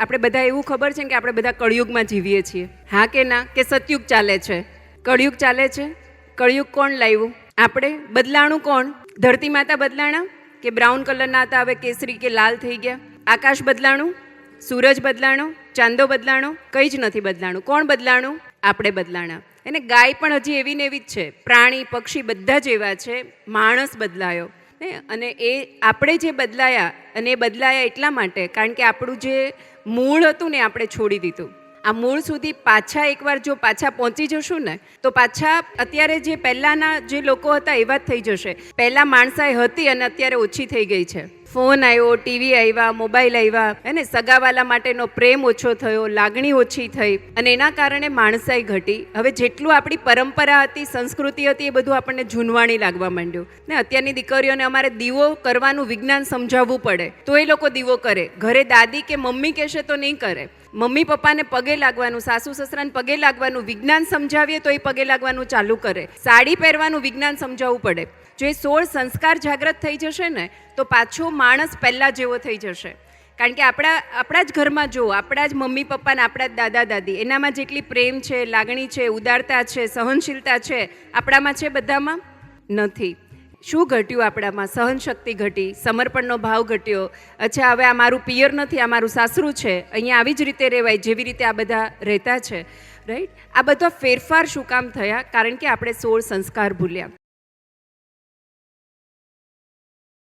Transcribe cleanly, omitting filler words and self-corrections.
આપણે બધા એવું ખબર છે કે આપણે બધા કળિયુગમાં જીવીએ છીએ, હા કે ના? કે સતયુગ ચાલે છે? કળિયુગ ચાલે છે. કળિયુગ કોણ લાવ્યું? આપણે. બદલાણું કોણ? ધરતી માતા બદલાણા કે બ્રાઉન કલરના હતા હવે કેસરી કે લાલ થઈ ગયા? આકાશ બદલાણું? સૂરજ બદલાણો? ચાંદો બદલાણો? કંઈ જ નથી બદલાણું. કોણ બદલાણું? આપણે બદલાણા. અને ગાય પણ હજી એવી ને એવી જ છે, પ્રાણી પક્ષી બધા જ એવા છે. માણસ બદલાયો અને એ આપણે જે બદલાયા, અને એ બદલાયા એટલા માટે કારણ કે આપણું જે મૂળ હતું ને આપણે છોડી દીધું. આ મૂળ સુધી પાછા એકવાર જો પાછા પહોંચી જશું ને તો પાછા અત્યારે જે પહેલાંના જે લોકો હતા એવા જ થઈ જશે. પહેલાં માણસાઈ હતી અને અત્યારે ઓછી થઈ ગઈ છે. ફોન આવ્યો, ટીવી આવ્યા, મોબાઈલ આવ્યા, અને સગાવાલા માટેનો પ્રેમ ઓછો થયો, લાગણી ઓછી થઈ, અને એના કારણે માણસાઈ ઘટી. હવે જેટલું આપણી પરંપરા હતી, સંસ્કૃતિ હતી, એ બધું આપણને જૂનવાણી લાગવા માંડ્યું ને. અત્યારની દીકરીઓને અમારે દીવો કરવાનું વિજ્ઞાન સમજાવવું પડે તો એ લોકો દીવો કરે. ઘરે દાદી કે મમ્મી કહેશે તો નહીં કરે. મમ્મી પપ્પાને પગે લાગવાનું, સાસુ સસરાને પગે લાગવાનું વિજ્ઞાન સમજાવીએ તો એ પગે લાગવાનું ચાલુ કરે. સાડી પહેરવાનું વિજ્ઞાન સમજાવવું પડે. જો એ 16 સંસ્કાર જાગૃત થઈ જશે ને તો પાછો માણસ પહેલાં જેવો થઈ જશે. કારણ કે આપણા જ ઘરમાં જો આપણા જ મમ્મી પપ્પાને, આપણા જ દાદા દાદી, એનામાં જેટલી પ્રેમ છે, લાગણી છે, ઉદારતા છે, સહનશીલતા છે, આપણામાં છે? બધામાં નથી. શું ઘટ્યું આપણામાં? સહનશક્તિ ઘટી, સમર્પણનો ભાવ ઘટ્યો. અચ્છા, હવે આ મારું પિયર નથી, આ મારું સાસરું છે, અહીંયા આવી જ રીતે રહેવાય જેવી રીતે આ બધા રહેતા છે, રાઈટ? આ બધા ફેરફાર શું કામ થયા? કારણ કે આપણે 16 સંસ્કાર ભૂલ્યા.